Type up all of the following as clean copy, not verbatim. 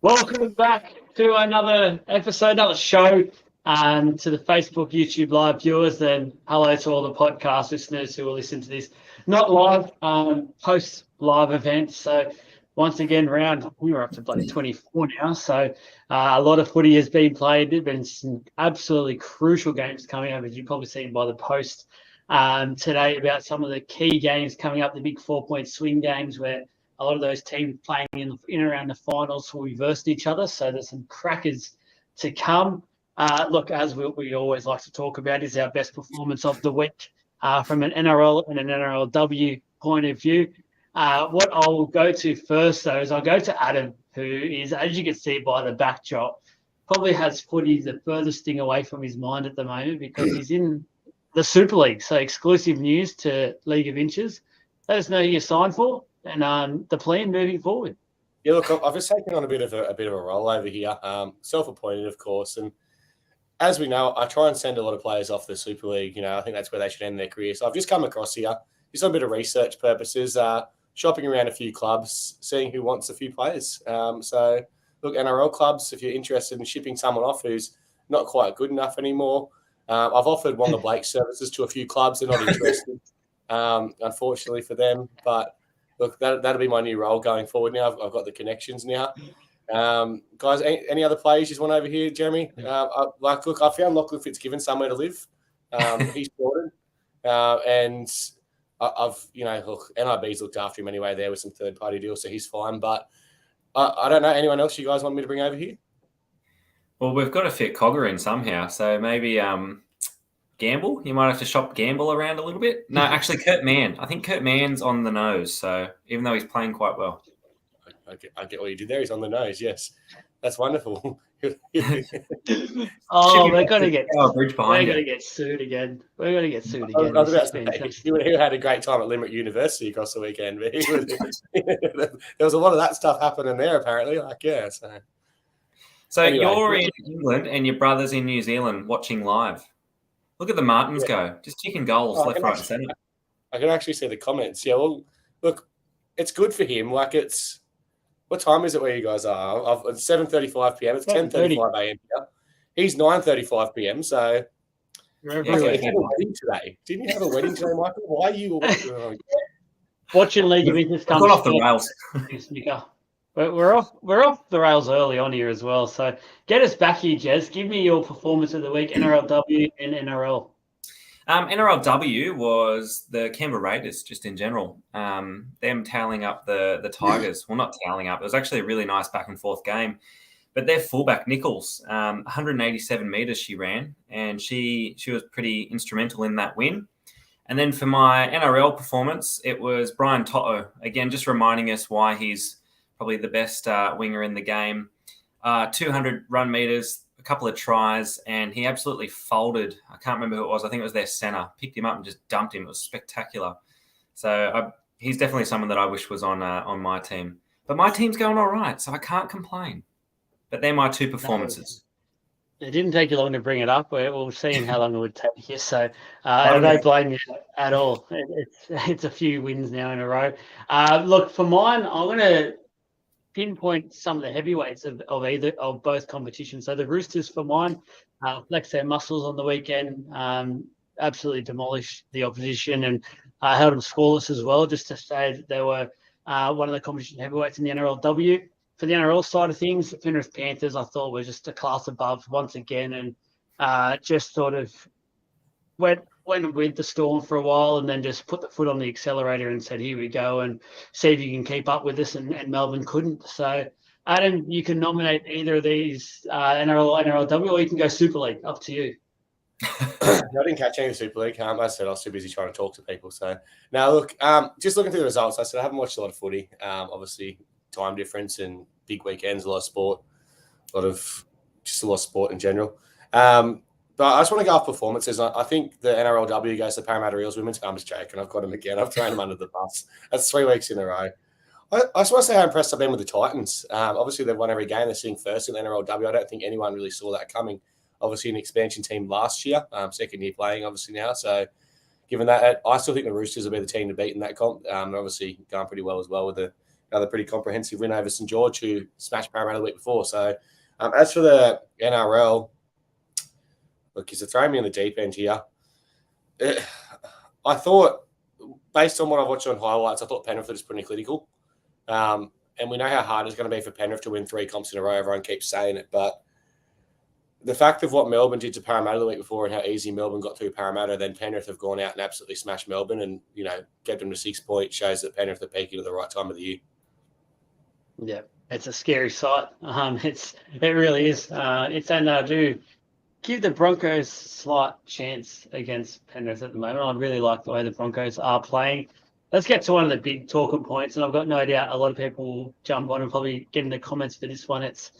Welcome back to another episode, another show, to the Facebook, YouTube live viewers, and hello to all the podcast listeners who will listen to this, not live, post-live events. So once again, we're up to bloody 24 now, so a lot of footy has been played. There have been some absolutely crucial games coming up, as you've probably seen by the post today about some of the key games coming up, the big 4-point swing games where a lot of those teams playing in and around the finals will be versing each other. So there's some crackers to come. Look, as we always like to talk about, is our best performance of the week from an NRL and an NRLW point of view. What I will go to first, though, is I'll go to Adam, who is, as you can see by the backdrop, probably has footy the furthest thing away from his mind at the moment because he's in the Super League. So exclusive news to League of Inches. Let us know who you signed for and the plan moving forward. Yeah, look, I've just taken on a bit of a role over here, self-appointed, of course. And as we know, I try and send a lot of players off the Super League. You know, I think that's where they should end their career. So I've just come across here, just on a bit of research purposes, shopping around a few clubs, seeing who wants a few players. So, look, NRL clubs, if you're interested in shipping someone off who's not quite good enough anymore, I've offered Wonga Blake services to a few clubs. They're not interested, unfortunately for them. But look, that'll be my new role going forward now. I've got the connections now. Guys, any other players you just want over here, Jeremy? I found Lachlan Fitzgibbon somewhere to live. He's sorted. And NIB's looked after him anyway there with some third-party deals, so he's fine. But I don't know. Anyone else you guys want me to bring over here? Well, we've got to fit Cogger in somehow. So maybe Gamble. You might have to shop Gamble around a little bit. No, actually, Kurt Mann. I think Kurt Mann's on the nose. So even though he's playing quite well. I get what you did there. He's on the nose. Yes. That's wonderful. We're going to get sued again. We're going to get sued again. I was about to say, he had a great time at Limerick University across the weekend. But there was a lot of that stuff happening there, apparently. So anyway, you're in England and your brother's in New Zealand watching live. Look at the Martins go. Just kicking goals left, right, and centre. I can actually see the comments. Yeah, well, look, it's good for him. What time is it where you guys are? It's 7:35 p.m. It's 10:35 a.m. here. He's 9:35 p.m. So he had a wedding today. Didn't you have a wedding today, Michael? Why are you watching League of Inches come off the rails? We're off the rails early on here as well. So get us back here, Jez. Give me your performance of the week, NRLW and NRL. NRLW was the Canberra Raiders, just in general. Them towing up the Tigers. Well, not towing up. It was actually a really nice back and forth game. But their fullback, Nichols, 187 metres she ran, and she was pretty instrumental in that win. And then for my NRL performance, it was Brian Toto. Again, just reminding us why he's probably the best winger in the game. 200 run metres, a couple of tries, and he absolutely folded. I can't remember who it was. I think it was their centre. Picked him up and just dumped him. It was spectacular. So he's definitely someone that I wish was on my team. But my team's going all right, so I can't complain. But they're my two performances. It didn't take you long to bring it up. We'll see how long it would take you. So I don't blame you at all. It's a few wins now in a row. Look, for mine, I'm going to pinpoint some of the heavyweights of both competitions. So the Roosters, for mine, flexed their muscles on the weekend, absolutely demolished the opposition and held them scoreless as well, just to say that they were one of the competition heavyweights in the NRLW. For the NRL side of things, the Penrith Panthers, I thought, were just a class above once again, and just sort of went with the storm for a while and then just put the foot on the accelerator and said, here we go, and see if you can keep up with this, and Melbourne couldn't. So, Adam, you can nominate either of these, NRL or NRLW, or you can go Super League. Up to you. I didn't catch any Super League. I said I was too busy trying to talk to people. So, now, look, just looking through the results, I said I haven't watched a lot of footy. Obviously, time difference and big weekends, a lot of sport, a lot of sport in general. But I just want to go off performances. I think the NRLW goes to Parramatta Eels women's. I'm just joking. I've got them again. I've thrown them under the bus. That's 3 weeks in a row. I just want to say how impressed I've been with the Titans. Obviously, they've won every game. They're sitting first in the NRLW. I don't think anyone really saw that coming. Obviously, an expansion team last year, second year playing, obviously now. So, given that, I still think the Roosters will be the team to beat in that comp. They're obviously going pretty well as well with the another pretty comprehensive win over St George, who smashed Parramatta the week before. So as for the NRL, look, he's throwing me in the deep end here. I thought, based on what I've watched on highlights, I thought Penrith was pretty clinical. And we know how hard it's going to be for Penrith to win 3 comps in a row. Everyone keeps saying it. But the fact of what Melbourne did to Parramatta the week before and how easy Melbourne got through Parramatta, then Penrith have gone out and absolutely smashed Melbourne and, get them to 6 points, shows that Penrith are peaking at the right time of the year. Yeah, it's a scary sight. It really is. And I do give the Broncos slight chance against Penrith at the moment. I really like the way the Broncos are playing. Let's get to one of the big talking points, and I've got no doubt a lot of people will jump on and probably get in the comments for this one. It's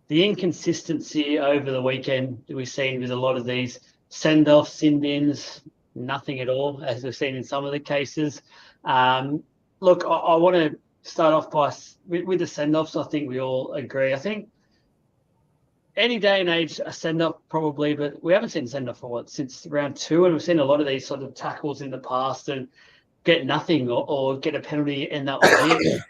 the inconsistency over the weekend that we've seen with a lot of these send-offs, sin-bins, nothing at all, as we've seen in some of the cases. Look, I want to start off with the send-offs. I think we all agree. I think any day and age, a send-off probably, but we haven't seen send-off since round 2, and we've seen a lot of these sort of tackles in the past and get nothing or get a penalty and that was it.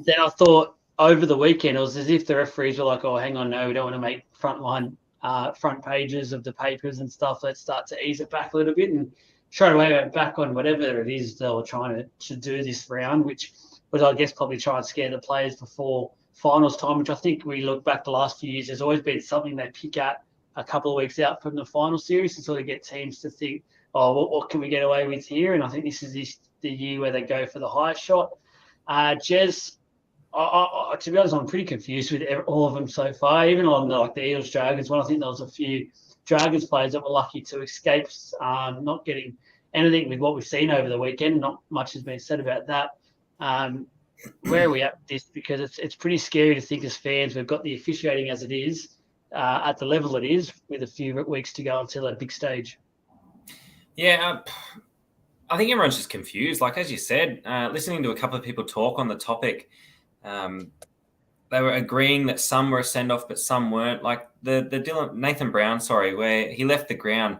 Then I thought over the weekend, it was as if the referees were like, oh, hang on, no, we don't want to make front pages of the papers and stuff. Let's start to ease it back a little bit. And straight away went back on whatever it is they were trying to do this round, which was, I guess, probably try and scare the players before finals time, which I think we look back the last few years, there's always been something they pick at a couple of weeks out from the final series to sort of get teams to think, oh, what can we get away with here? And I think this is the year where they go for the high shot. Jez, to be honest, I'm pretty confused with all of them so far. Even on the Eels Dragons one, I think there was a few Dragons players that were lucky to escape not getting anything with what we've seen over the weekend. Not much has been said about that. Where are we at with this? Because it's pretty scary to think as fans we've got the officiating as it is at the level it is with a few weeks to go until that big stage. Yeah, I think everyone's just confused. Like, as you said, listening to a couple of people talk on the topic, they were agreeing that some were a send-off, but some weren't. Like the Nathan Brown, where he left the ground.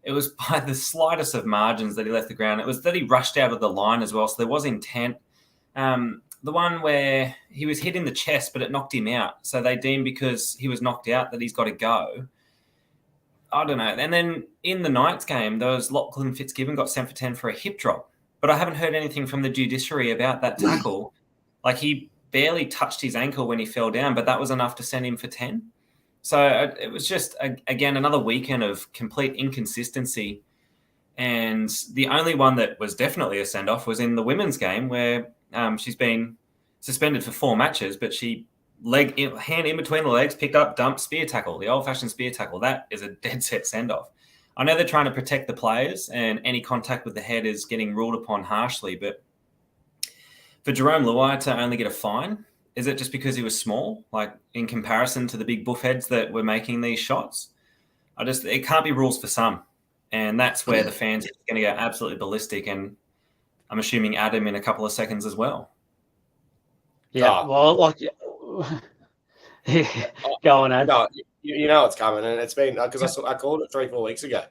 It was by the slightest of margins that he left the ground. It was that he rushed out of the line as well, so there was intent. The one where he was hit in the chest, but it knocked him out. So they deemed because he was knocked out that he's got to go. I don't know. And then in the Knights game, Lachlan Fitzgibbon got sent for 10 for a hip drop. But I haven't heard anything from the judiciary about that tackle. Like, he barely touched his ankle when he fell down, but that was enough to send him for 10. So it was just, again, another weekend of complete inconsistency. And the only one that was definitely a send-off was in the women's game where she's been suspended for 4 matches, but she hand in between the legs, picked up, dumped, spear tackle, the old-fashioned spear tackle. That is a dead-set send-off. I know they're trying to protect the players and any contact with the head is getting ruled upon harshly, but for Jerome LOI to only get a fine, is it just because he was small, like in comparison to the big buffheads that were making these shots? It can't be rules for some. And that's where the fans are going to go absolutely ballistic. And I'm assuming Adam in a couple of seconds as well. Yeah, well, go on, Ad. No, you know it's coming, and it's been because I called it 3-4 weeks ago.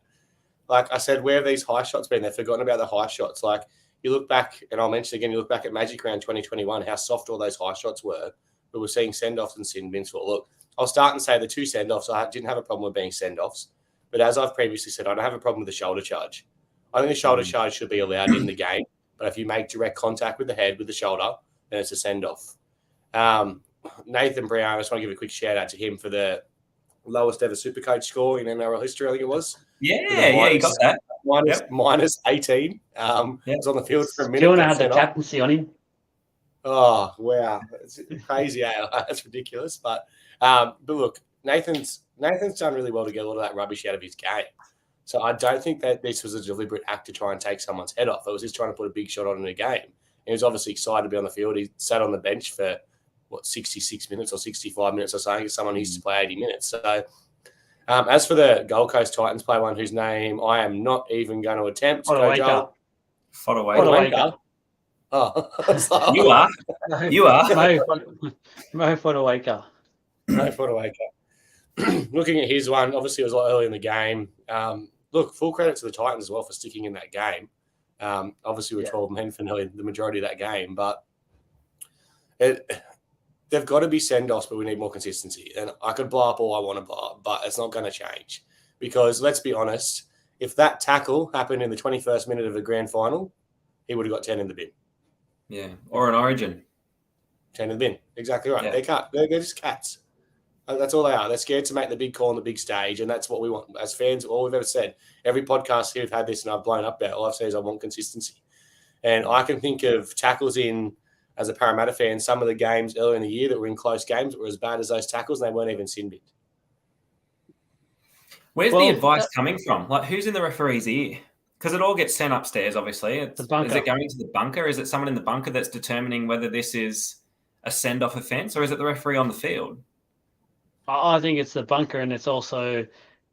Like I said, where have these high shots been? They've forgotten about the high shots. Like you look back, and I'll mention again, you look back at Magic Round 2021, how soft all those high shots were. But we're seeing send-offs and sin-bins for. Look, I'll start and say the 2 send-offs, I didn't have a problem with being send-offs. But as I've previously said, I don't have a problem with the shoulder charge. I think the shoulder charge should be allowed in the game. But if you make direct contact with the head, with the shoulder, then it's a send-off. Nathan Brown, I just want to give a quick shout-out to him for the lowest ever Supercoach score in NRL history, I think it was. Yeah, he got that. Minus 18. Was on the field for a minute. Still have the captaincy on him. Oh, wow. It's crazy. That's ridiculous. But look, Nathan's done really well to get all of that rubbish out of his game. So I don't think that this was a deliberate act to try and take someone's head off. It was just trying to put a big shot on in a game. He was obviously excited to be on the field. He sat on the bench for, 66 minutes or 65 minutes or something. Someone needs to play 80 minutes. So as for the Gold Coast Titans play one whose name I am not even going to attempt. Fodawaker. Oh. You are. Mo Fodawaker. No Fodawaker. Looking at his one, obviously it was a lot early in the game. Look, full credit to the Titans as well for sticking in that game. Obviously, we're 12 men for nearly the majority of that game. But They've got to be send-offs, but we need more consistency. And I could blow up all I want to blow up, but it's not going to change. Because let's be honest, if that tackle happened in the 21st minute of a grand final, he would have got 10 in the bin. Yeah, or an Origin. 10 in the bin. Exactly right. Yeah. They're just cats. That's all they are. They're scared to make the big call on the big stage, and that's what we want. As fans, all we've ever said, every podcast here we've had this and I've blown up about, all I've said is I want consistency. And I can think of tackles in, as a Parramatta fan, some of the games earlier in the year that were in close games that were as bad as those tackles, and they weren't even sin binned. Where's the advice coming from? Like, who's in the referee's ear? Because it all gets sent upstairs, obviously. The bunker. Is it going to the bunker? Is it someone in the bunker that's determining whether this is a send-off offence, or is it the referee on the field? I think it's the bunker, and it's also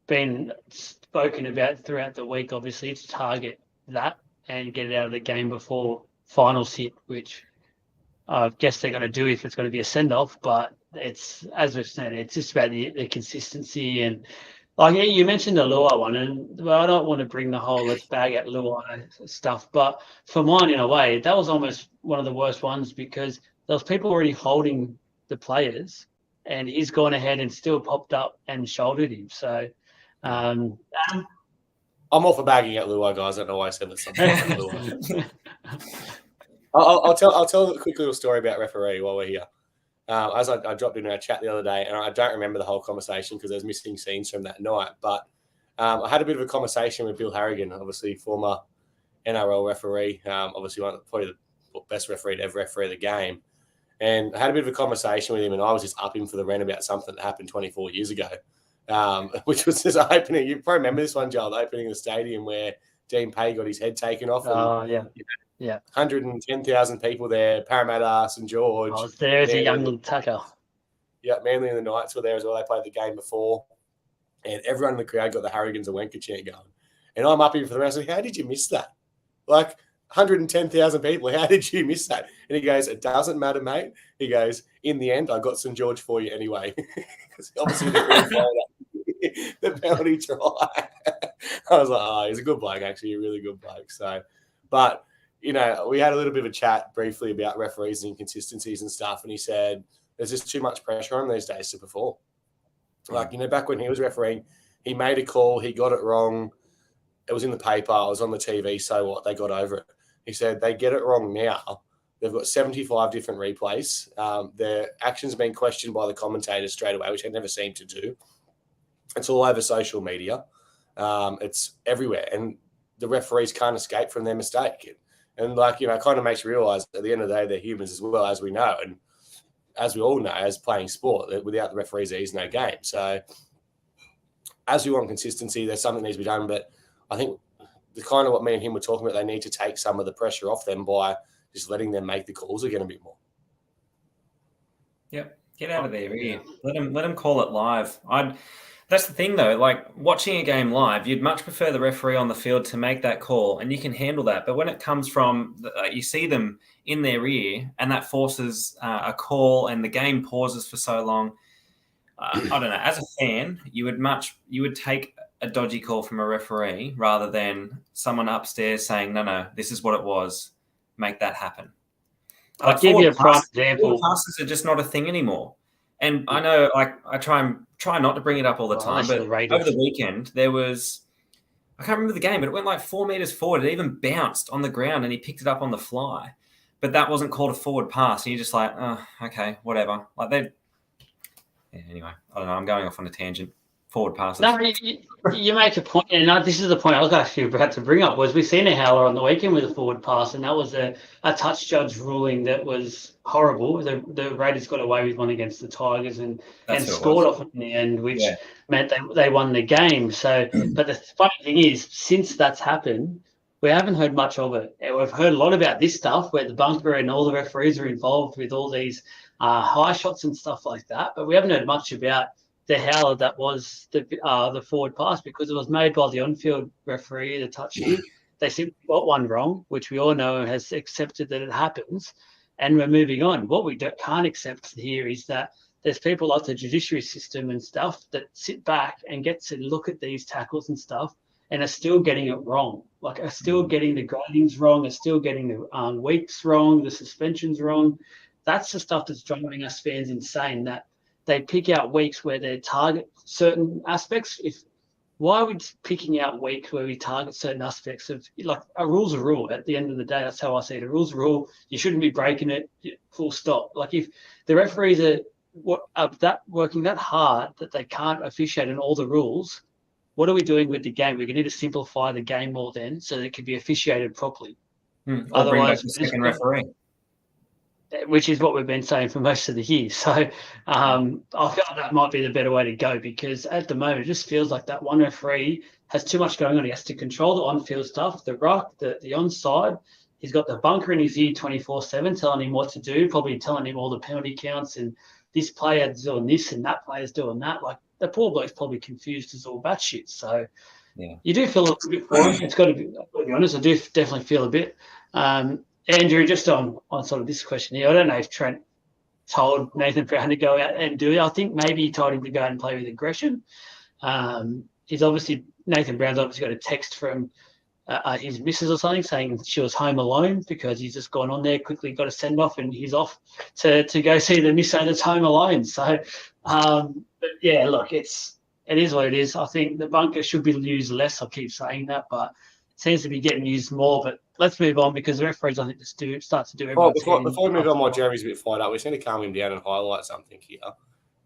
been spoken about throughout the week, obviously, to target that and get it out of the game before finals hit, which I guess they're going to do if it's going to be a send-off. But it's, as we've said, it's just about the consistency. And like you mentioned the LOI one, and I don't want to bring the whole let's bag out LOI stuff, but for mine, in a way, that was almost one of the worst ones because there was people already holding the players, and he's gone ahead and still popped up and shouldered him. So I'm all for bagging at LOI, guys. I don't know why I said that. Something I'll tell a quick little story about referee while we're here. As I dropped in our chat the other day, and I don't remember the whole conversation because there's missing scenes from that night, but I had a bit of a conversation with Bill Harrigan, obviously former NRL referee, obviously probably the best referee to ever referee the game. And I had a bit of a conversation with him, and I was just up him for the rant about something that happened 24 years ago, which was this opening. You probably remember this one, Joel, the opening of the stadium where Dean Pay got his head taken off. Yeah. 110,000 people there, Parramatta, St George. I was there as a young little Tucker. Yeah, Manly and the Knights were there as well. They played the game before. And everyone in the crowd got the Harrigans and Wenka chant going. And I'm up here for the rest. How did you miss that? Like, 110,000 people. How did you miss that? And he goes, it doesn't matter, mate. He goes, in the end, I got St George for you anyway. Because obviously the penalty try. I was like, oh, he's a good bloke, actually, a really good bloke. So, but, you know, we had a little bit of a chat briefly about referees and inconsistencies and stuff. And he said, there's just too much pressure on him these days to perform. Like, you know, back when he was refereeing, he made a call, he got it wrong. It was in the paper, it was on the TV, so what? They got over it. He said they get it wrong now. They've got 75 different replays. Their actions being questioned by the commentators straight away, which they never seem to do. It's all over social media. It's everywhere. And the referees can't escape from their mistake. And like, you know, it kind of makes you realise at the end of the day, they're humans as well, as we know. And as we all know, as playing sport, that without the referees, there is no game. So as we want consistency, there's something that needs to be done. But I think the kind of what me and him were talking about, they need to take some of the pressure off them by just letting them make the calls again a bit more. Yep. Get out of their ear. Let them call it live. That's the thing, though. Like, watching a game live, you'd much prefer the referee on the field to make that call, and you can handle that. But when it comes from, you see them in their ear, and that forces a call, and the game pauses for so long. I don't know. As a fan, you would take a dodgy call from a referee rather than someone upstairs saying, no, this is what it was. Make that happen. I'll give you a prime example. Passes are just not a thing anymore. And I know, like, I try not to bring it up all the time, but over the weekend there was, I can't remember the game, but it went like 4 meters forward. It even bounced on the ground and he picked it up on the fly. But that wasn't called a forward pass. And you're just like, oh, okay, whatever. Like anyway, I don't know. I'm going off on a tangent. Forward passes. No, you make a point, and this is the point I was actually about to bring up, was we've seen a howler on the weekend with a forward pass, and that was a touch judge ruling that was horrible. The Raiders got away with one against the Tigers and scored off in the end, which meant they won the game. So, but the funny thing is, since that's happened, we haven't heard much of it. We've heard a lot about this stuff where the bunker and all the referees are involved with all these high shots and stuff like that, but we haven't heard much about the howler that was the forward pass because it was made by the on-field referee, the touching. They simply got one wrong, which we all know has accepted that it happens, and we're moving on. What we can't accept here is that there's people like the judiciary system and stuff that sit back and get to look at these tackles and stuff and are still getting it wrong. Like, are still getting the gradings wrong, are still getting the weeks wrong, the suspensions wrong. that's the stuff that's driving us fans insane, that they pick out weeks where they target certain aspects. Why are we picking out weeks where we target certain aspects of, like, a rule's a rule at the end of the day? That's how I see it. A rule's a rule. You shouldn't be breaking it, full stop. Like, if the referees are working that hard that they can't officiate in all the rules, what are we doing with the game? We need to simplify the game more then so that it can be officiated properly. Or bring back the second referee. Which is what we've been saying for most of the year. So I feel like that might be the better way to go, because at the moment it just feels like that one referee has too much going on. He has to control the on-field stuff, the ruck, the onside. He's got the bunker in his ear 24/7 telling him what to do, probably telling him all the penalty counts and this player's doing this and that player's doing that. Like, the poor bloke's probably confused as all batshit. So you do feel a little bit for him. It's got to be honest. I do definitely feel a bit. Andrew, just on sort of this question here, I don't know if Trent told Nathan Brown to go out and do it. I think maybe he told him to go out and play with aggression. Nathan Brown's obviously got a text from his missus or something saying she was home alone because he's just gone on there, quickly got a send off, and he's off to go see the misso that's home alone. So, but yeah, look, it is what it is. I think the bunker should be used less. I keep saying that, but it seems to be getting used more. But let's move on, because the referees, I think, start to do everything. Before we move on, while Jeremy's a bit fired up, we just need to calm him down and highlight something here.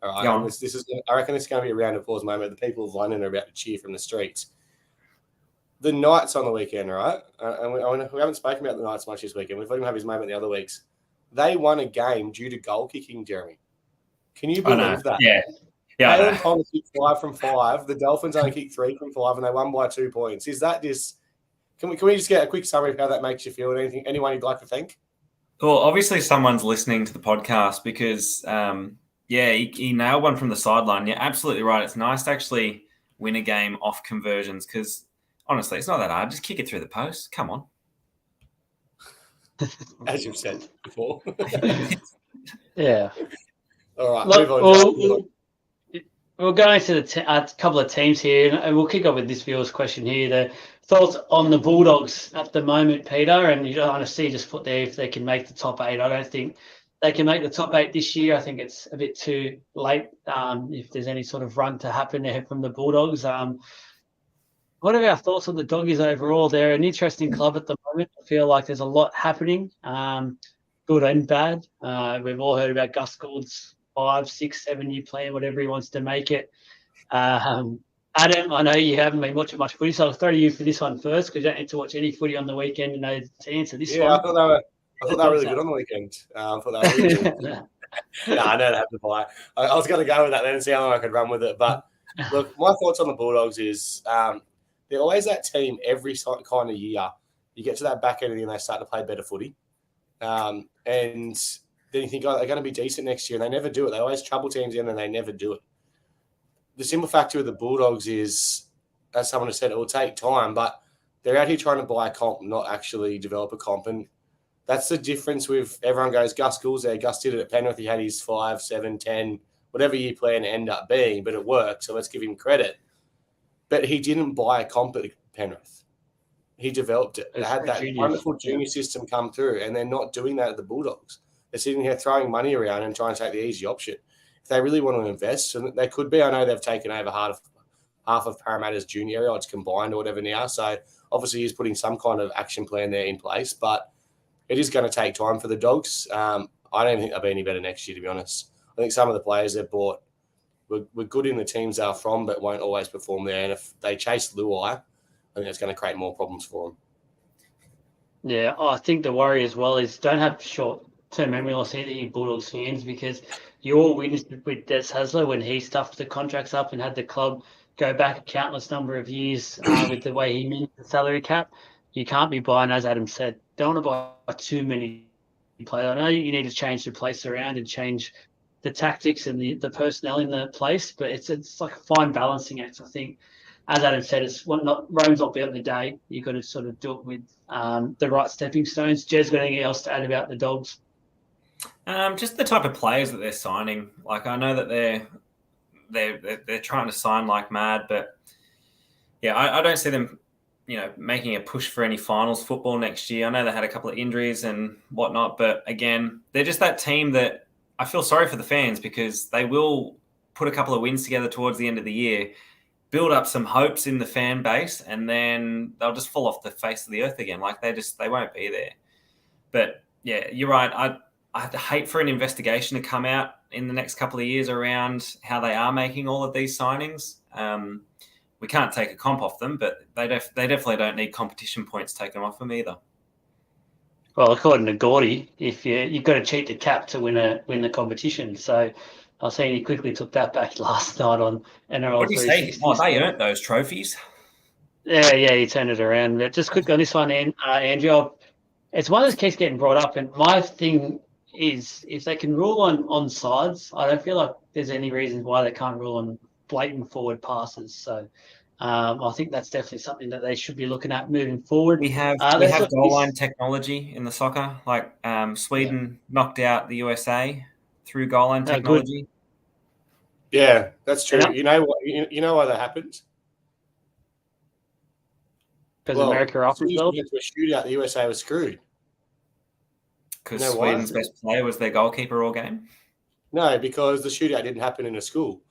All right, I reckon this is going to be a round of applause moment. The people of London are about to cheer from the streets. The Knights on the weekend, right? And we haven't spoken about the Knights much this weekend. We've let him have his moment the other weeks. They won a game due to goal kicking, Jeremy. Can you believe that? Yeah. Alan Thomas kicked 5 from 5. The Dolphins only kicked 3 from 5, and they won by 2 points. Is that just? Can we just get a quick summary of how that makes you feel? Anyone you'd like to thank? Well, obviously someone's listening to the podcast, because he nailed one from the sideline. You're absolutely right. It's nice to actually win a game off conversions, because honestly, it's not that hard. Just kick it through the post. Come on. As you've said before. Yeah. All right, move on. We'll go into a couple of teams here, and we'll kick off with this viewer's question here. The thoughts on the Bulldogs at the moment, Peter, and you don't want to see just put there if they can make the top 8. I don't think they can make the top 8 this year. I think it's a bit too late if there's any sort of run to happen there from the Bulldogs. What are our thoughts on the Doggies overall? They're an interesting club at the moment. I feel like there's a lot happening, good and bad. We've all heard about Gus Gould's 5, 6, 7-year plan, whatever he wants to make it. Adam, I know you haven't been watching much footy, so I'll throw to you for this one first, because you don't need to watch any footy on the weekend to know to answer this one. Yeah, I thought they were really good on the weekend. I thought they were really good. No, I know they have to buy. I was going to go with that then and see how long I could run with it. But look, my thoughts on the Bulldogs is they're always that team every kind of year. You get to that back end and they start to play better footy. And then you think, oh, they're going to be decent next year. And they never do it. They always trouble teams in and they never do it. The simple factor with the Bulldogs is, as someone has said, it will take time, but they're out here trying to buy a comp, not actually develop a comp. And that's the difference with everyone goes, Gus Gould's there. Gus did it at Penrith. He had his 5, 7, 10, whatever year plan end up being, but it worked. So let's give him credit. But he didn't buy a comp at Penrith. He developed it. It had that wonderful junior system come through, and they're not doing that at the Bulldogs. They're sitting here throwing money around and trying to take the easy option. If they really want to invest, and they could be, I know they've taken over half of Parramatta's junior area, it's combined or whatever now. So obviously he's putting some kind of action plan there in place, but it is going to take time for the Dogs. I don't think they'll be any better next year, to be honest. I think some of the players they've bought were good in the teams they're from, but won't always perform there. And if they chase LOI, I think it's going to create more problems for them. Yeah, I think the worry as well is don't have short-term memory loss either, you Bulldogs fans, because you all witnessed it with Des Hasler when he stuffed the contracts up and had the club go back a countless number of years with the way he managed the salary cap. You can't be buying, as Adam said, don't want to buy too many players. I know you need to change the place around and change the tactics and the personnel in the place, but it's like a fine balancing act. I think, as Adam said, Rome's not built in a day. You've got to sort of do it with the right stepping stones. Jez, got anything else to add about the Dogs? Just the type of players that they're signing. Like, I know that they're trying to sign like mad, but yeah, I don't see them making a push for any finals football next year. I know they had a couple of injuries and whatnot, but again, they're just that team that I feel sorry for the fans because they will put a couple of wins together towards the end of the year, build up some hopes in the fan base, and then they'll just fall off the face of the earth again. Like they won't be there. But yeah, you're right. I'd hate for an investigation to come out in the next couple of years around how they are making all of these signings. We can't take a comp off them, but they definitely don't need competition points taken off them either. Well, according to Gordy, if you've got to cheat the cap to win the competition. So I seen he quickly took that back last night on NRL. What did he say? Oh, they earned those trophies. Yeah, he turned it around. But just quick on this one, Andrew, it's one that keeps getting brought up, and my thing is if they can rule on sides, I don't feel like there's any reason why they can't rule on blatant forward passes. So I think that's definitely something that they should be looking at moving forward. We have goal line technology in the soccer. Like Sweden knocked out the USA through goal line technology. Yeah, that's true. You know what? You know why that happened? Because America are off as well. Into a shootout, the USA was screwed. Because Sweden's best player was their goalkeeper all game? No, because the shootout didn't happen in a school.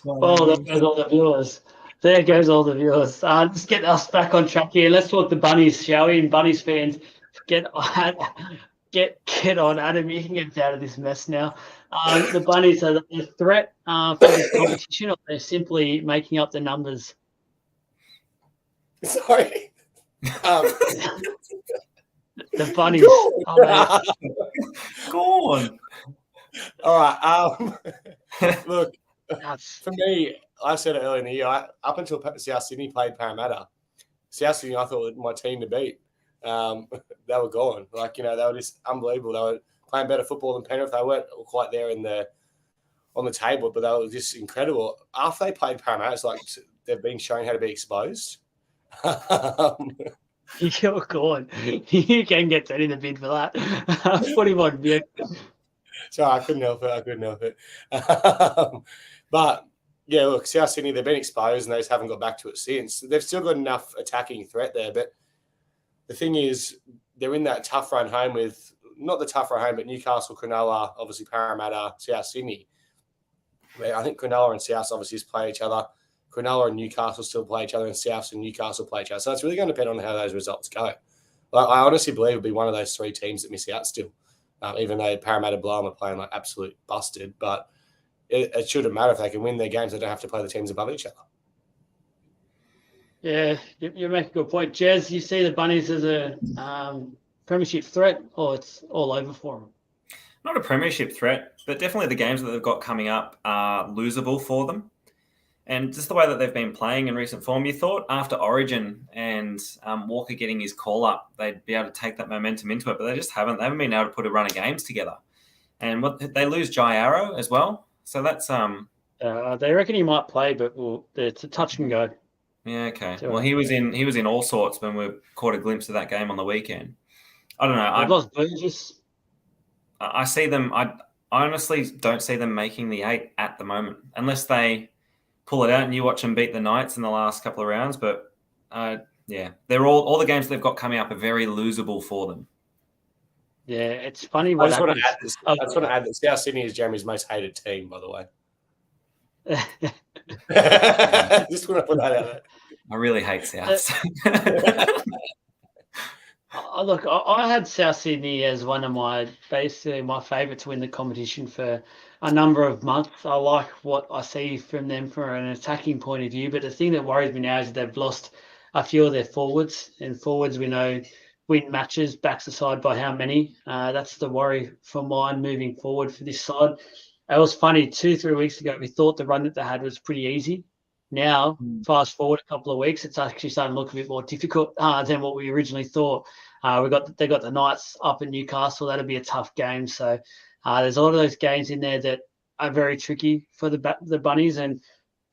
Well, there goes all the viewers. There goes all the viewers. Let's get us back on track here. Let's talk the Bunnies, shall we? And Bunnies fans, get on Adam. You can get us out of this mess now. The Bunnies are the threat for this competition, or they're simply making up the numbers? Sorry. The Bunnies. Go on. All right. Look, for me, I said it earlier in the year, up until South Sydney played Parramatta, South Sydney I thought was my team to beat. They were gone. They were just unbelievable. They were playing better football than Penrith. They weren't quite there on the table, but they were just incredible. After they played Parramatta, it's like they've been shown how to be exposed. You're gone. You can get that in the bid for that. Put him on mute. Sorry, I couldn't help it. But yeah, look, South Sydney, they've been exposed and they just haven't got back to it since. They've still got enough attacking threat there, but the thing is, they're in that tough run home with not the tough run home, but Newcastle, Cronulla, obviously Parramatta, South Sydney. I think Cronulla and South obviously just play each other. Cronulla and Newcastle still play each other, and South and Newcastle play each other. So it's really going to depend on how those results go. I honestly believe it'll be one of those three teams that miss out still, even though Parramatta Blow are playing like absolute busted. But it shouldn't matter if they can win their games. They don't have to play the teams above each other. Yeah, you make a good point. Jez, you see the Bunnies as a premiership threat, or it's all over for them? Not a premiership threat, but definitely the games that they've got coming up are losable for them. And just the way that they've been playing in recent form, you thought after Origin and Walker getting his call up, they'd be able to take that momentum into it, but they just haven't. They haven't been able to put a run of games together. And they lose Jai Arrow as well. So that's they reckon he might play, but it's a touch and go. Yeah, okay. Well, he was in all sorts when we caught a glimpse of that game on the weekend. I don't know. They've lost Burgess. I see them. I honestly don't see them making the 8 at the moment, unless they pull it out and you watch them beat the Knights in the last couple of rounds. But yeah, they're all the games they've got coming up are very losable for them. Yeah, it's funny. I just want to add that South Sydney is Jeremy's most hated team, by the way. Just want to put that out there. I really hate South. Look, I had South Sydney as one of my favourite to win the competition for a number of months. I like what I see from them from an attacking point of view, but the thing that worries me now is that they've lost a few of their forwards, and forwards we know win matches, backs aside by how many. That's the worry for mine moving forward for this side. It was funny, 2-3 weeks ago, we thought the run that they had was pretty easy. Now, fast forward a couple of weeks, it's actually starting to look a bit more difficult than what we originally thought. They got the Knights up in Newcastle. That'll be a tough game. So there's a lot of those games in there that are very tricky for the Bunnies, and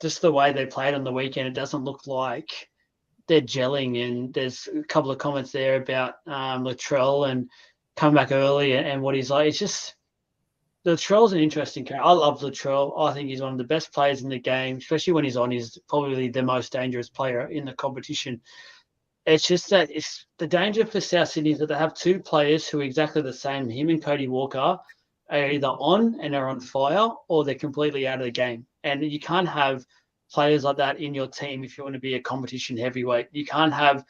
just the way they played on the weekend, it doesn't look like they're gelling. And there's a couple of comments there about Latrell and coming back early and what he's like. It's just Latrell's an interesting character. I love Latrell. I think he's one of the best players in the game, especially when he's on. He's probably the most dangerous player in the competition. It's just that it's the danger for South Sydney is that they have two players who are exactly the same. Him and Cody Walker are either on and are on fire, or they're completely out of the game. And you can't have players like that in your team if you want to be a competition heavyweight. You can't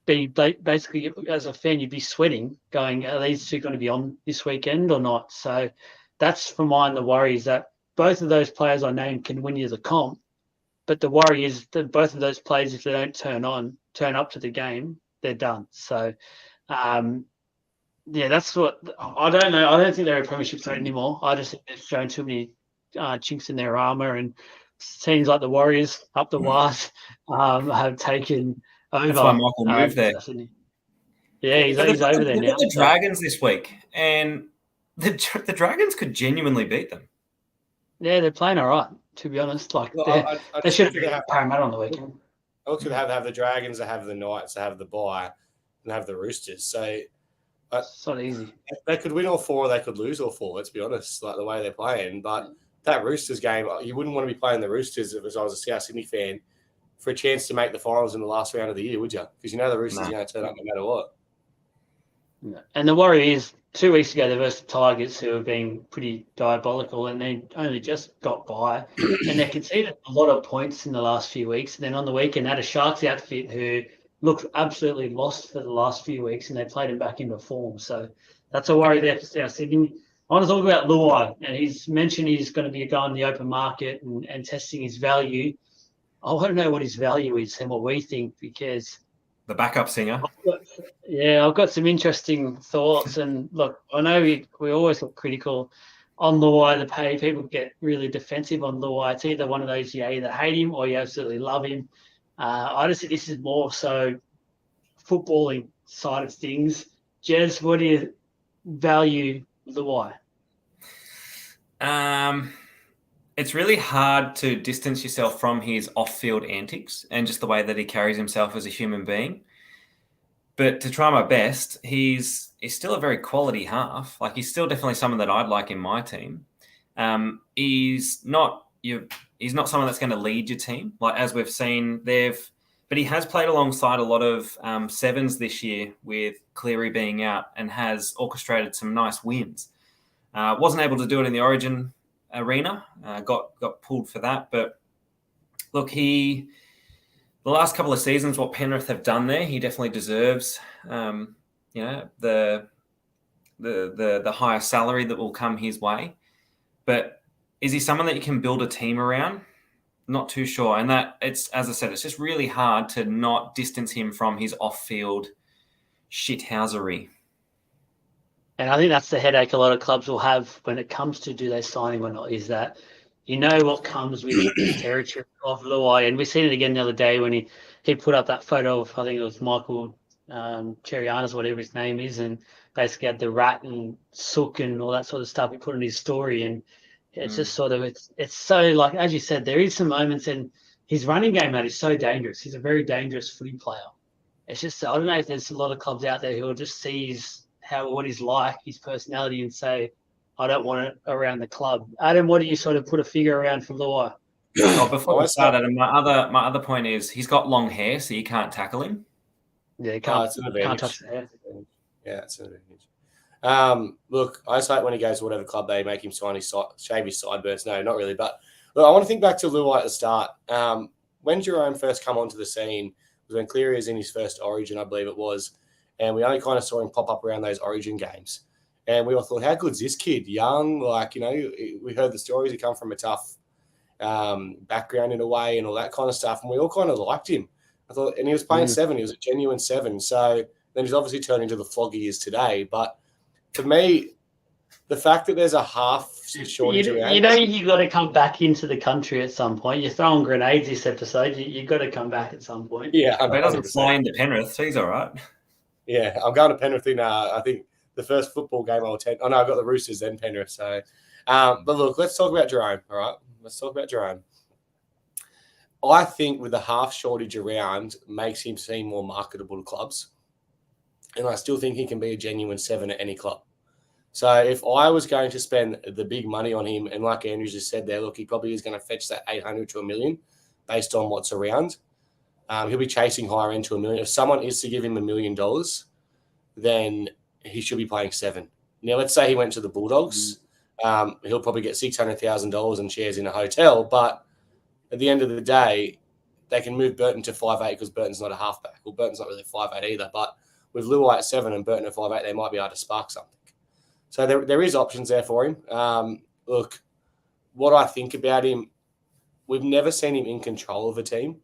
be basically, as a fan, you'd be sweating going, are these two going to be on this weekend or not? So that's for mine the worry is that both of those players I named can win you the comp. But the worry is that both of those players, if they don't turn up to the game, they're done. So, that's what I don't know. I don't think they're a premiership threat anymore. I just think they've shown too many chinks in their armour, and teams like the Warriors up the wires have taken over. That's why Michael moved there. Yeah, he's over there now. The Dragons this week, and the Dragons could genuinely beat them. Yeah, they're playing all right, to be honest. Like, they should have beaten Parramatta on the weekend. I look at have the Dragons, they have the Knights, they have the Bye, and they have the Roosters. So it's not easy. They could win all four, or they could lose all four, let's be honest, like the way they're playing. But that Roosters game, you wouldn't want to be playing the Roosters if I was a South Sydney fan for a chance to make the finals in the last round of the year, would you? Because you know the Roosters are going to turn up no matter what. And the worry is 2 weeks ago, they versus the Tigers, who have been pretty diabolical, and they only just got by. And they conceded a lot of points in the last few weeks. And then on the weekend, had a Sharks outfit who looked absolutely lost for the last few weeks, and they played him back into form. So that's a worry there for South Sydney. I want to talk about LOI, and he's mentioned he's going to be going in the open market and testing his value. I want to know what his value is and what we think, because the backup singer. I've got some interesting thoughts. And look, I know we always look critical on LOI, the pay. People get really defensive on LOI. It's either one of those you either hate him or you absolutely love him. I just think this is more so footballing side of things. Jez, what do you value LOI? It's really hard to distance yourself from his off-field antics and just the way that he carries himself as a human being. But to try my best, he's still a very quality half. Like, he's still definitely someone that I'd like in my team. He's not someone that's going to lead your team, like as we've seen. But he has played alongside a lot of sevens this year, with Cleary being out, and has orchestrated some nice wins. Wasn't able to do it in the Origin arena, got pulled for that. But look, the last couple of seasons, what Penrith have done there, he definitely deserves the higher salary that will come his way. But is he someone that you can build a team around? Not too sure. And that, it's, as I said, it's just really hard to not distance him from his off-field shithousery. And I think that's the headache a lot of clubs will have when it comes to do they sign him or not, is that you know what comes with the territory of LOI. And we've seen it again the other day when he put up that photo of, I think it was Michael Cherianas, whatever his name is, and basically had the rat and sook and all that sort of stuff he put in his story. And it's just sort of, it's so, like, as you said, there is some moments, and his running game, mate, is so dangerous. He's a very dangerous footy player. It's just, I don't know if there's a lot of clubs out there who will just see what he's like, his personality, and say, I don't want it around the club. Adam, what do you sort of put a figure around for LOI? Before we start, Adam, my other point is he's got long hair, so you can't tackle him. Yeah, you can't touch the hair. Yeah, it's an advantage. Look, I just like when he goes to whatever club they make him shave his sideburns. No, not really. But look, I want to think back to LOI at the start. When Jerome first come onto the scene was when Cleary was in his first Origin, I believe it was. And we only kind of saw him pop up around those Origin games. And we all thought, how good's this kid? Young, like, we heard the stories. He come from a tough background in a way and all that kind of stuff. And we all kind of liked him. I thought, and he was playing seven. He was a genuine seven. So then he's obviously turned into the flog he is today. But for me, the fact that there's a half shortage around. You got to come back into the country at some point. You're throwing grenades this episode. You got to come back at some point. Yeah. But he doesn't fly into Penrith, so he's all right. Yeah, I'm going to Penrith in, I think, the first football game I'll attend. Oh, no, I've got the Roosters, then Penrith. So, but look, let's talk about Jerome, all right? Let's talk about Jerome. I think with the half shortage around makes him seem more marketable to clubs. And I still think he can be a genuine seven at any club. So if I was going to spend the big money on him, and like Andrew just said there, look, he probably is going to fetch that 800 to $1 million based on what's around. He'll be chasing higher end to $1 million. If someone is to give him $1 million, then he should be playing 7. Now, let's say he went to the Bulldogs. He'll probably get $600,000 in shares in a hotel, but at the end of the day, they can move Burton to 5'8" because Burton's not a halfback. Well, Burton's not really 5'8" either, but with LOI at 7 and Burton at 5'8", they might be able to spark something. So there is options there for him. Look, what I think about him, we've never seen him in control of a team,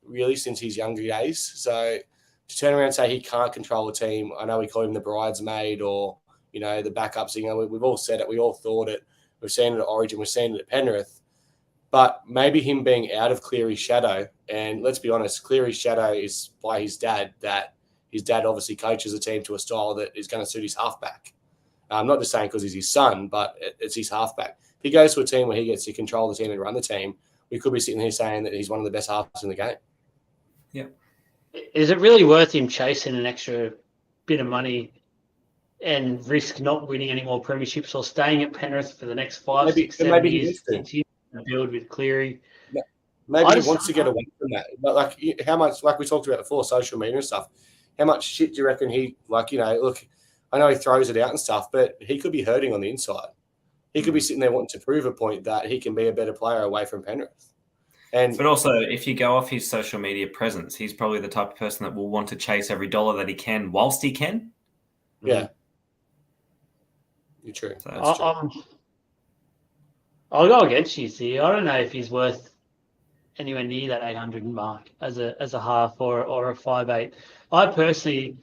really, since his younger days. So to turn around and say he can't control a team, I know we call him the bridesmaid or, the backup singer. We've all said it. We all thought it. We've seen it at Origin. We've seen it at Penrith. But maybe him being out of Cleary's shadow, and let's be honest, Cleary's shadow is by his dad, that his dad obviously coaches a team to a style that is going to suit his halfback. I'm not just saying because he's his son, but it's his halfback. If he goes to a team where he gets to control the team and run the team, we could be sitting here saying that he's one of the best halves in the game. Yeah. Is it really worth him chasing an extra bit of money and risk not winning any more premierships or staying at Penrith for the next 5, 6, 7 years, continue to build with Cleary? Maybe he wants to get away from that. But how much, like we talked about before, social media and stuff, how much shit do you reckon he, look, I know he throws it out and stuff, but he could be hurting on the inside. He could be sitting there wanting to prove a point that he can be a better player away from Penrith. But also, if you go off his social media presence, he's probably the type of person that will want to chase every dollar that he can whilst he can. Yeah. You're true. So That's true. I'll go against you, here. I don't know if he's worth anywhere near that 800 mark as a half or a 5'8". I personally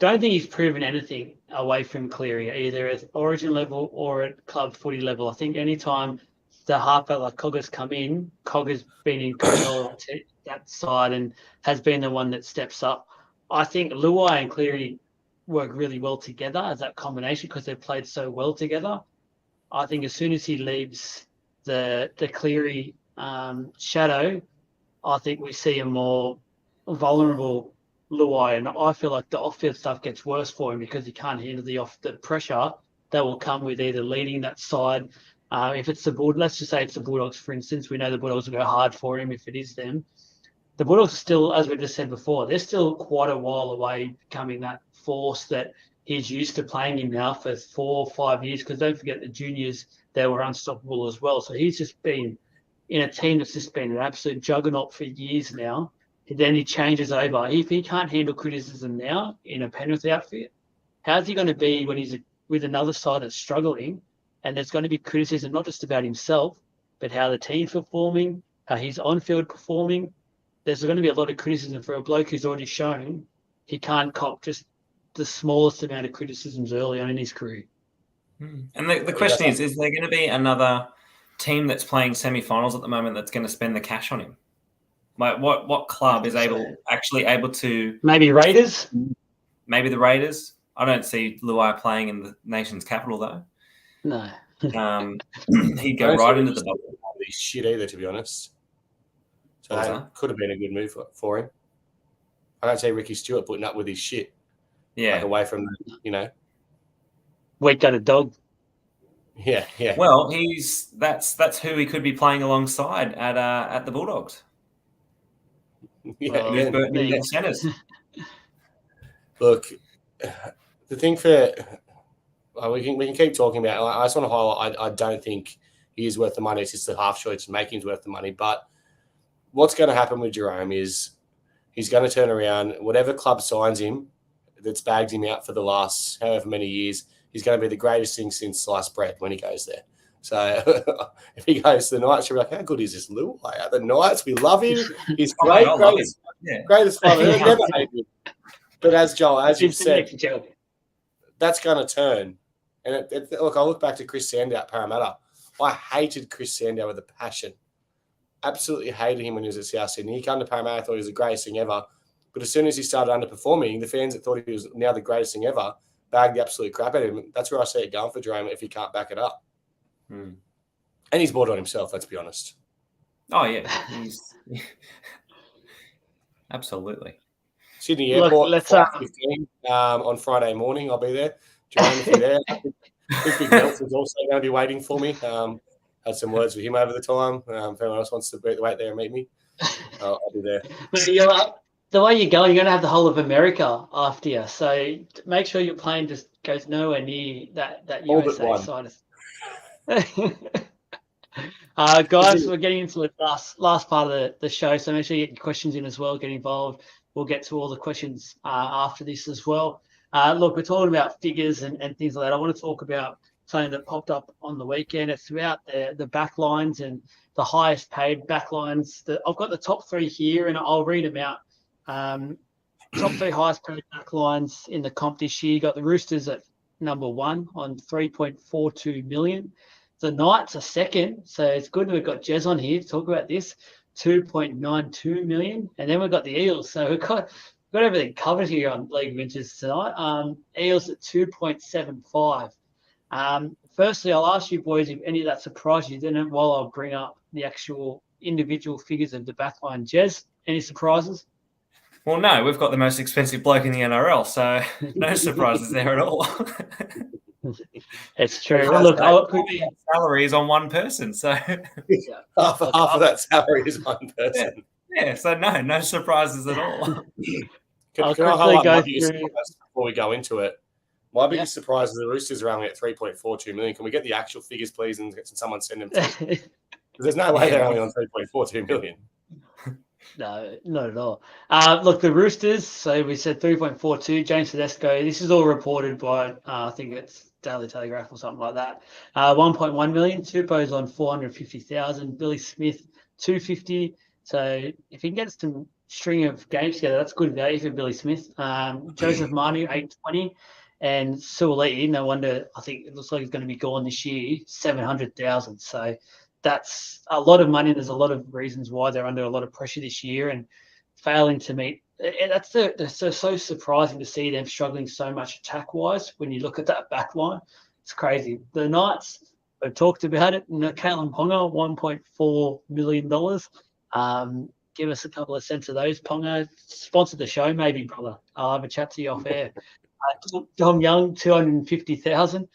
don't think he's proven anything away from Cleary, either at Origin level or at club footy level. I think anytime the halfback like Cogger's come in, Cogger's been in control of that side and has been the one that steps up. I think LOI and Cleary work really well together as that combination because they've played so well together. I think as soon as he leaves the Cleary shadow, I think we see a more vulnerable LOI, and I feel like the off-field stuff gets worse for him because he can't handle the pressure that will come with either leading that side. If it's the Bulldogs, let's just say it's the Bulldogs, for instance, we know the Bulldogs will go hard for him if it is them. The Bulldogs are still, as we just said before, they're still quite a while away becoming that force that he's used to playing in now for 4 or 5 years, because don't forget the juniors, they were unstoppable as well. So he's just been in a team that's just been an absolute juggernaut for years now. And then he changes over. If he can't handle criticism now in a Penrith outfit, how's he going to be when he's with another side that's struggling? And there's going to be criticism not just about himself, but how the team's performing, how he's on-field performing. There's going to be a lot of criticism for a bloke who's already shown he can't cop just the smallest amount of criticisms early on in his career. And the question is there going to be another team that's playing semi-finals at the moment that's going to spend the cash on him? Like what club is actually able to? Maybe Raiders? Maybe the Raiders. I don't see LOI playing in the nation's capital, though. No. He'd go right into the bubble. He's shit either, to be honest. So that could have been a good move for him. I don't see Ricky Stewart putting up with his shit. Yeah. Like away from, Weak-gutted dog. Yeah. Well, that's who he could be playing alongside at the Bulldogs. Yeah. With Burton in centres. Look, the thing for we can keep talking about. I just want to highlight. I don't think he is worth the money. It's just the half choice making is worth the money. But what's going to happen with Jerome is he's going to turn around. Whatever club signs him, that's bagged him out for the last however many years, he's going to be the greatest thing since sliced bread when he goes there. So if he goes to the Knights, you'll be like, how good is this little player? The Knights, we love him. He's great, greatest fun. Never hate him. But as Joel, as you've said, that's going to turn. And look, I look back to Chris Sandow at Parramatta. I hated Chris Sandow with a passion. Absolutely hated him when he was at South Sydney. He came to Parramatta, thought he was the greatest thing ever. But as soon as he started underperforming, the fans that thought he was now the greatest thing ever bagged the absolute crap out of him. That's where I see it going for Jerome if he can't back it up. And he's bought on himself, let's be honest. Oh, yeah. Absolutely. Sydney Airport, 5:15 on Friday morning. I'll be there. Jerome, if you're there, Big Nelson's also going to be waiting for me. Had some words with him over the time. If anyone else wants to wait there and meet me, I'll be there. But the way you're going, you're going to have the whole of America after you. So make sure your plane just goes nowhere near that All but USA one. side of guys, we're getting into the last part of the show, so make sure you get your questions in as well. Get involved. We'll get to all the questions after this as well. Look, we're talking about figures and things like that. I want to talk about something that popped up on the weekend. It's about the back lines and the highest paid back lines. I've got the top 3 here, and I'll read them out. Top 3 highest paid back lines in the comp this year. You got the Roosters at number 1 on 3.42 million. The Knights are second, so it's good we've got Jez on here to talk about this, 2.92 million. And then we've got the Eels. So we've got everything covered here on League Ventures tonight. Eels at 2.75. Firstly, I'll ask you boys if any of that surprised you, then while I'll bring up the actual individual figures of the backline. Jez, any surprises? Well, no, we've got the most expensive bloke in the NRL, so no surprises there at all. It's true. Look, salary is on one person, so half of that salary is one person. Yeah, so no surprises at all. Can I highlight my biggest surprise before we go into it? My biggest surprise is the Roosters are only at 3.42 million. Can we get the actual figures, please, and someone send them to me? Because there's no way they're only on 3.42 million. No, not at all. Look, the Roosters, so we said 3.42. James Tedesco, this is all reported by, I think it's Daily Telegraph or something like that. 1.1 million. Tupou's on 450,000. Billy Smith, 250. So if he can get some string of games together, that's good value for Billy Smith. Joseph Manu, 820. And Suoliti, no wonder, I think it looks like he's going to be gone this year, 700,000. So that's a lot of money. There's a lot of reasons why they're under a lot of pressure this year and failing to meet. That's so surprising to see them struggling so much attack-wise when you look at that back line. It's crazy. The Knights, we've talked about it. Caitlin Ponga, $1.4 million. Give us a couple of cents of those. Ponga, sponsor the show, maybe, brother. I'll have a chat to you off air. Dom Young, 250,000.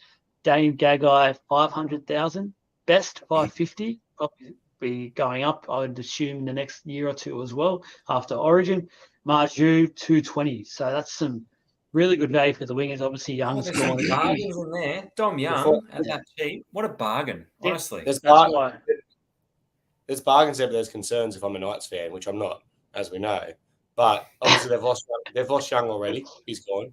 Dane Gagai, 500,000. Best, 550. Probably be going up, I would assume, the next year or two as well after Origin. Marju, 220. So that's some really good value for the wingers. Obviously, Young's gone. There's bargains in there. Dom Young at that cheap. What a bargain, honestly. There's bargains there, but there's concerns if I'm a Knights fan, which I'm not, as we know. But obviously, they've lost Young already. He's gone.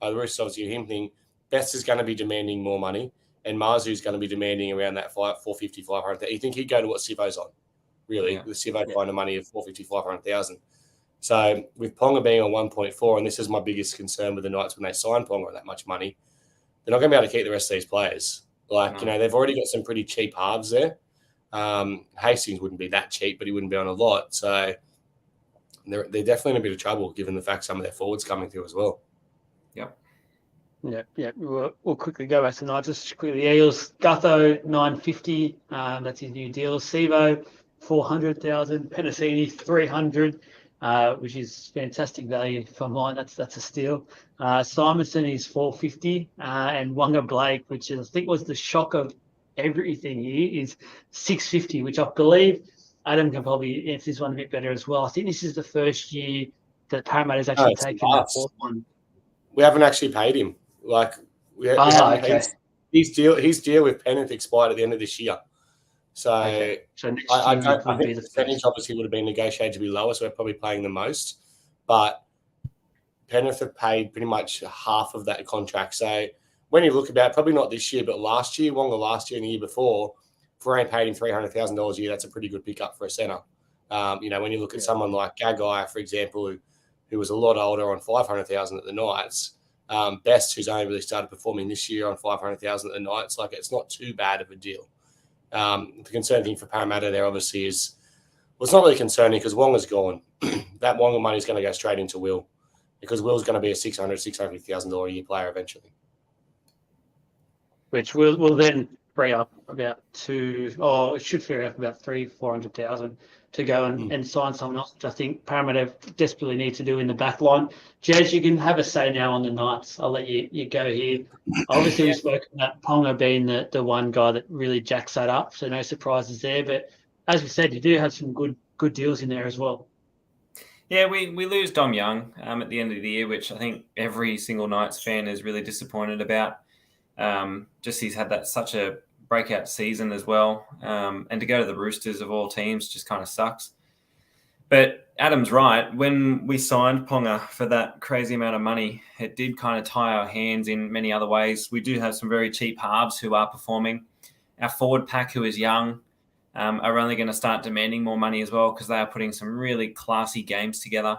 The Roosters obviously him thing. Best is going to be demanding more money, and Marzu is going to be demanding around that 450, 500. You think he'd go to what Sivo's on? Really, the Sivo kind of money of 450, 500,000. So with Ponga being on 1.4, and this is my biggest concern with the Knights when they sign Ponga on that much money, they're not going to be able to keep the rest of these players. They've already got some pretty cheap halves there. Hastings wouldn't be that cheap, but he wouldn't be on a lot. So they're definitely in a bit of trouble given the fact some of their forwards coming through as well. Yeah. We'll quickly go back to Knights. Just quickly, Eels, Gutho, 950. That's his new deal. Sivo, 400,000. Penasini, 300, which is fantastic value for mine. That's a steal. Simonson is 450, and Wonga Blake, which I think was the shock of everything here, is 650, which I believe Adam can probably answer this one a bit better as well. I think this is the first year that Parramatta's actually taken that fourth one. We haven't actually paid him. We haven't paid his deal with Penrith expired at the end of this year. So next year I think the percentage obviously would have been negotiated to be lower, so we're probably paying the most. But Penrith have paid pretty much half of that contract. So when you look about, probably not this year, but last year, Wonga last year and the year before, if we ain't paid him $300,000 a year, that's a pretty good pickup for a centre. When you look at someone like Gagai, for example, who was a lot older on $500,000 at the Knights, Best, who's only really started performing this year on $500,000 at the Knights, it's not too bad of a deal. The concerning thing for Parramatta there obviously is, well, it's not really concerning because Wonga's gone. That Wonga money is going to go straight into Will, because Will's going to be a $650,000 a year player eventually. Which will then free up about it should free up about 400,000 to go and sign someone else, which I think Parramatta desperately need to do in the back line. Jez, you can have a say now on the Knights. I'll let you go here. Obviously, we spoke about Ponga being the one guy that really jacks that up, so no surprises there. But as we said, you do have some good deals in there as well. Yeah, we lose Dom Young at the end of the year, which I think every single Knights fan is really disappointed about. Just he's had such a breakout season as well. And to go to the Roosters of all teams just kind of sucks. But Adam's right. When we signed Ponga for that crazy amount of money, it did kind of tie our hands in many other ways. We do have some very cheap halves who are performing. Our forward pack, who is young, are only going to start demanding more money as well because they are putting some really classy games together.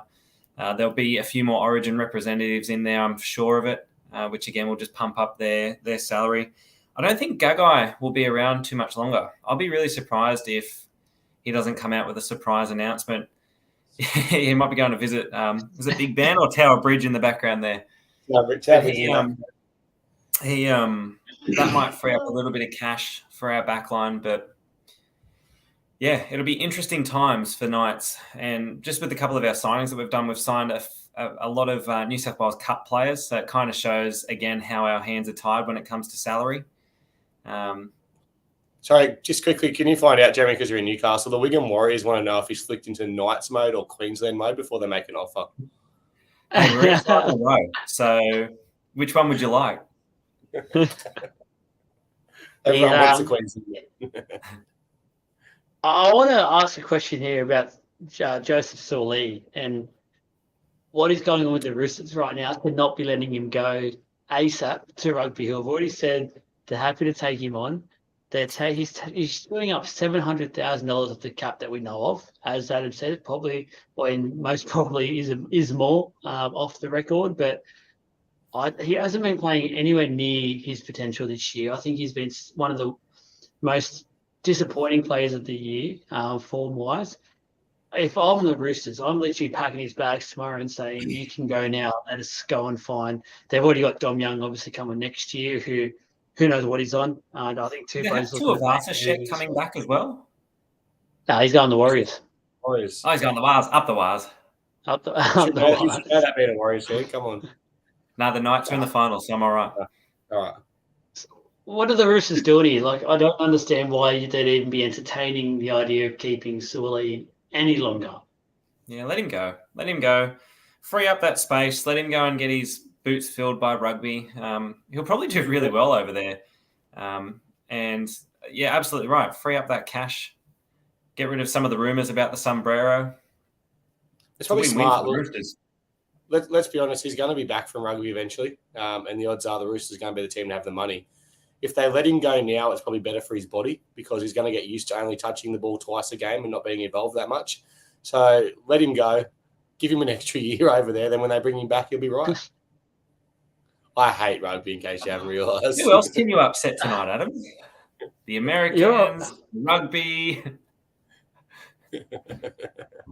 There'll be a few more Origin representatives in there, I'm sure of it, which again will just pump up their salary. I don't think Gagai will be around too much longer. I'll be really surprised if he doesn't come out with a surprise announcement. He might be going to visit, is it Big Ben or Tower Bridge in the background there? That might free up a little bit of cash for our backline, but yeah, it'll be interesting times for Knights. And just with a couple of our signings that we've done, we've signed a lot of New South Wales Cup players. So it kind of shows, again, how our hands are tied when it comes to salary. Sorry, just quickly, can you find out, Jeremy, because you're in Newcastle, the Wigan Warriors want to know if he's flicked into Knights mode or Queensland mode before they make an offer. Hey, we're inside the road. So which one would you like? Everyone wants the Queensland. I want to ask a question here about Joseph Sawley and what is going on with the Roosters right now to not be letting him go ASAP to Rugby Hill. I've already said they're happy to take him on. He's filling up $700,000 of the cap that we know of, as Adam said, most probably is more off the record, but he hasn't been playing anywhere near his potential this year. I think he's been one of the most disappointing players of the year, form-wise. If I'm the Roosters, I'm literally packing his bags tomorrow and saying, you can go now. Let us go and find. They've already got Dom Young, obviously, coming next year, who knows what he's on. And I think two of Arthur coming back as well. No, he's going to the Warriors. Oh, he's going the Wars, up the Wars. Up the You should know that being a Warriors here. Come on. No, the Knights are in the final, so I'm all right. All right. What are the Roosters doing here? Like, I don't understand why they'd even be entertaining the idea of keeping Sawley any longer. Yeah, let him go. Let him go. Free up that space. Let him go and get his boots filled by rugby. He'll probably do really well over there. And yeah, absolutely right. Free up that cash. Get rid of some of the rumours about the sombrero. It's probably smart. Let's be honest, he's going to be back from rugby eventually. And the odds are the Roosters are going to be the team to have the money. If they let him go now, it's probably better for his body because he's going to get used to only touching the ball twice a game and not being involved that much. So let him go. Give him an extra year over there. Then when they bring him back, he'll be right. I hate rugby, in case you haven't realised. Who else can you upset tonight, Adam? The Americans, rugby.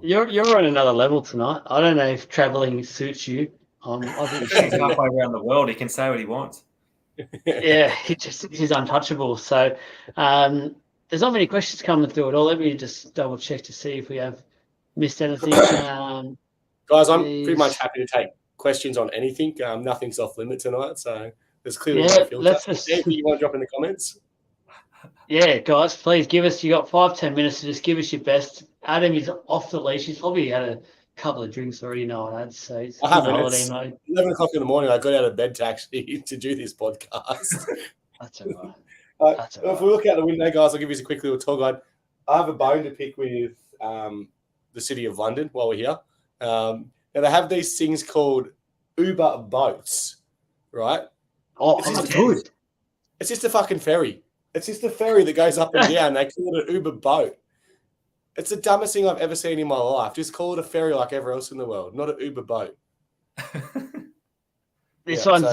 You're on another level tonight. I don't know if travelling suits you. I think he's halfway around the world. He can say what he wants. Yeah, he's untouchable. So there's not many questions coming through at all. Let me just double check to see if we have missed anything. Guys, I'm pretty much happy to take questions on anything. Nothing's off limit tonight, so there's clearly no filter. Anything you want to drop in the comments? Yeah, guys, please give us. You got 5-10 minutes to just give us your best. Adam is off the leash. He's probably had a couple of drinks already. No, I'd say I haven't. It's 11 o'clock in the morning. I got out of bed to actually to do this podcast. That's all right. If we look out the window, guys, I'll give you a quick little tour guide. I have a bone to pick with the city of London while we're here. Now they have these things called Uber boats, right? Oh, that's good. It's just a fucking ferry. It's just a ferry that goes up and down. They call it an Uber boat. It's the dumbest thing I've ever seen in my life. Just call it a ferry like everywhere else in the world, not an Uber boat. This one's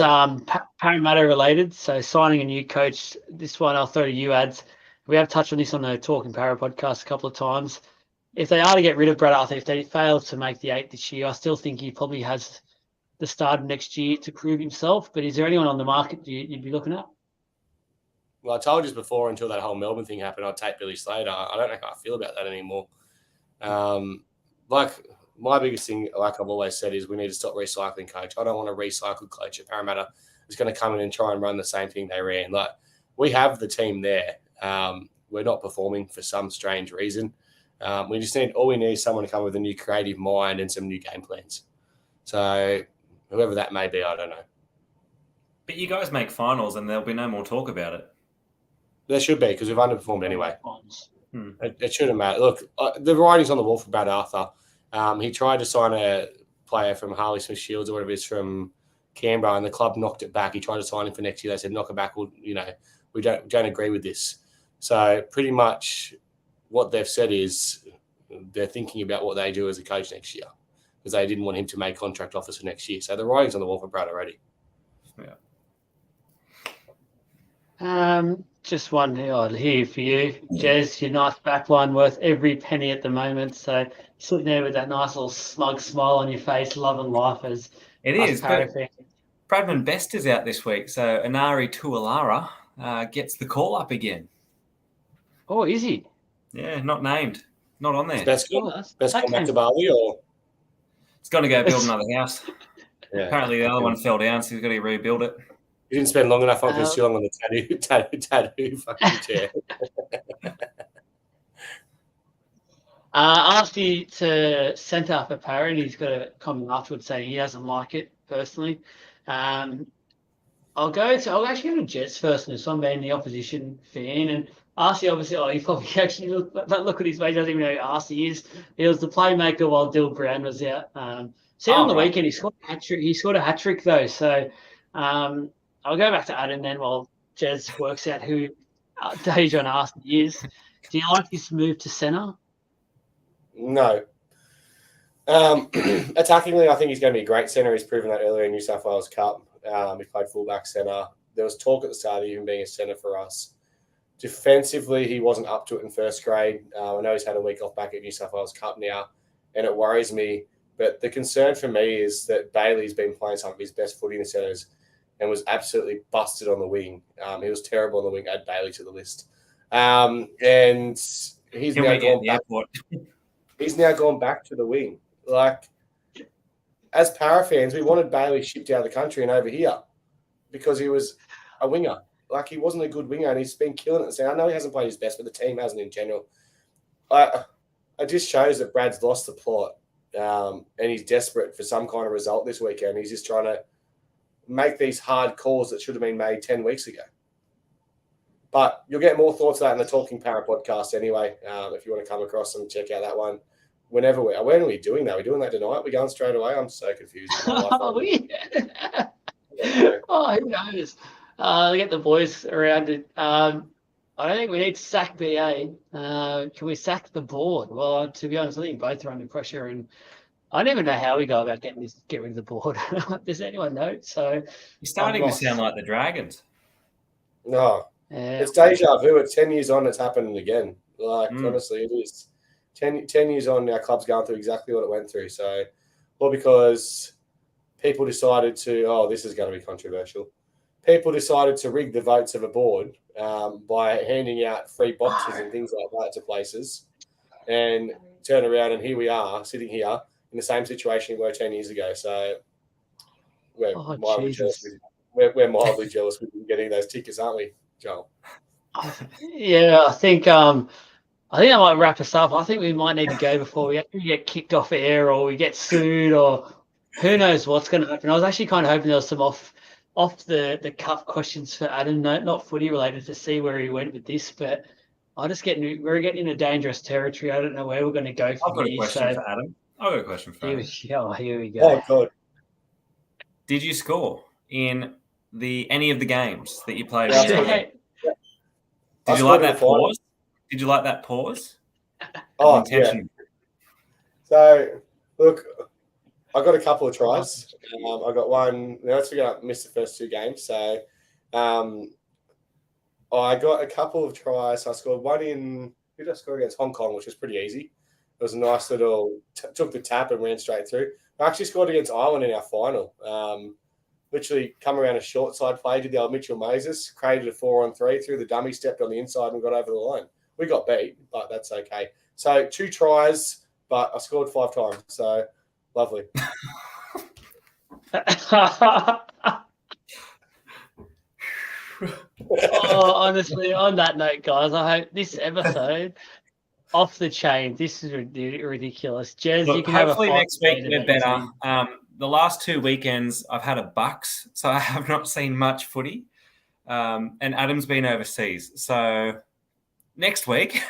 Parramatta related. So signing a new coach. This one I'll throw to you, Ads. We have touched on this on the Talking Para podcast a couple of times. If they are to get rid of Brad Arthur, if they fail to make the 8 this year, I still think he probably has the start of next year to prove himself. But is there anyone on the market you'd be looking at? Well, I told you before, until that whole Melbourne thing happened, I'd take Billy Slater. I don't know how I feel about that anymore. Like, my biggest thing, like I've always said, is we need to stop recycling coach. I don't want a recycled coach at Parramatta who's going to come in and try and run the same thing they ran. Like, we have the team there. We're not performing for some strange reason. All we need is someone to come with a new creative mind and some new game plans. So whoever that may be, I don't know. But you guys make finals and there'll be no more talk about it. There should be, because we've underperformed anyway. It shouldn't matter. Look, the writing's on the wall for Brad Arthur. He tried to sign a player from Harley Smith Shields or whatever it is from Canberra, and the club knocked it back. He tried to sign him for next year. They said, knock it back. Well, we don't agree with this. So pretty much what they've said is they're thinking about what they do as a coach next year, because they didn't want him to make contract offers for next year. So the writing's on the wall for Brad already. Yeah. Just one here for you, Jez. Your nice back line worth every penny at the moment. So sitting there with that nice little smug smile on your face, loving life as it is. But Bradman Best is out this week, so Anari Tualara gets the call up again. Oh, is he? Yeah, not named, not on there. Best come back to Bali, or it's going to go build another house. Yeah. Apparently, the other one fell down, so he's got to rebuild it. You didn't spend long enough on his too long on the tattoo fucking chair. Asked you to centre for Parra, and he's got a comment afterwards saying he doesn't like it personally. I'll actually go to Jets first, and so I'm being the opposition fan, and Arcee obviously, he probably actually look at his mate, doesn't even know who Arcee is. He was the playmaker while Dill Brown was out. On the weekend he scored a hat trick. He scored a hat trick though, so. I'll go back to Adam then while Jez works out who Dejan Arcee is. Do you like this move to centre? No. Attackingly, I think he's going to be a great centre. He's proven that earlier in New South Wales Cup. He played fullback centre. There was talk at the start of him being a centre for us. Defensively, he wasn't up to it in first grade. I know he's had a week off back at New South Wales Cup now, and it worries me. But the concern for me is that Bailey's been playing some of his best footy in the centres and was absolutely busted on the wing. He was terrible on the wing. Add Bailey to the list. And he's now gone back. He's now gone back to the wing. Like, as Parra fans, we wanted Bailey shipped out of the country and over here because he was a winger. Like, he wasn't a good winger, and he's been killing it. So I know he hasn't played his best, but the team hasn't in general. It just shows that Brad's lost the plot, and he's desperate for some kind of result this weekend. He's just trying to make these hard calls that should have been made 10 weeks ago. But you'll get more thoughts of that in the Talking Parra podcast anyway, if you want to come across and check out that one. When are we doing that? Are we doing that tonight? We're going straight away? I'm so confused. Who knows? Get the boys around it. I don't think we need to sack BA. Can we sack the board? Well, to be honest, I think both are under pressure, and I don't even know how we go about get rid of the board. Does anyone know? So you're starting to sound like the Dragons. No, it's deja vu. It's 10 years on. It's happening again. Like, honestly, it is. 10 years on, our club's going through exactly what it went through. So, or because people decided to, this is going to be controversial. People decided to rig the votes of a board by handing out free boxes and things like that to places, and turn around and here we are sitting here in the same situation we were 10 years ago. So we're mildly jealous with getting those tickets, aren't we, Joel? Yeah, I think that might wrap us up. I think we might need to go before we actually get kicked off air or we get sued or who knows what's going to happen. I was actually kind of hoping there was some off the cuff questions for Adam, not footy related, to see where he went with this, but we're getting into dangerous territory. I don't know where we're going to go from I've got here. a question for Adam. I've got a question for Adam. Here we go. Oh, God. Did you score in any of the games that you played? Yeah. Did you like that pause? Did you like that pause? Oh, yeah. So, look, I got a couple of tries. I got one. Let's forget I missed the first two games. So, I got a couple of tries. I scored one in. Who did I score against? Hong Kong, which was pretty easy. It was a nice little. Took the tap and ran straight through. I actually scored against Ireland in our final. literally come around a short side play, did the old Mitchell Moses, created a 4-on-3, threw the dummy, stepped on the inside and got over the line. We got beat, but that's okay. So 2 tries, but I scored 5 times. So lovely. Honestly, on that note, guys, I hope this episode off the chain. This is ridiculous. Jez, Look, you can have a hopefully fight next week later, we're better. The last 2 weekends I've had a Bucks, so I have not seen much footy. And Adam's been overseas, so next week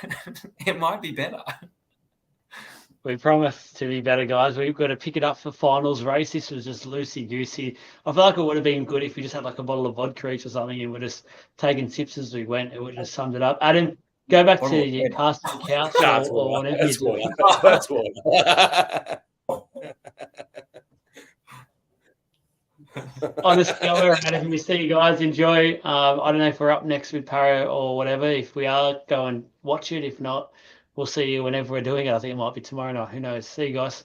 it might be better. We promise to be better, guys. We've got to pick it up for finals race. This was just loosey-goosey. I feel like it would have been good if we just had like a bottle of vodka each or something and we're just taking sips as we went. It would have just summed it up. Adam, go back to your casting couch or whatever you're doing. That's water. Honestly, we're Adam. We see you guys. Enjoy. I don't know if we're up next with Paro or whatever. If we are, go and watch it. If not, we'll see you whenever we're doing it. I think it might be tomorrow night. Who knows? See you guys.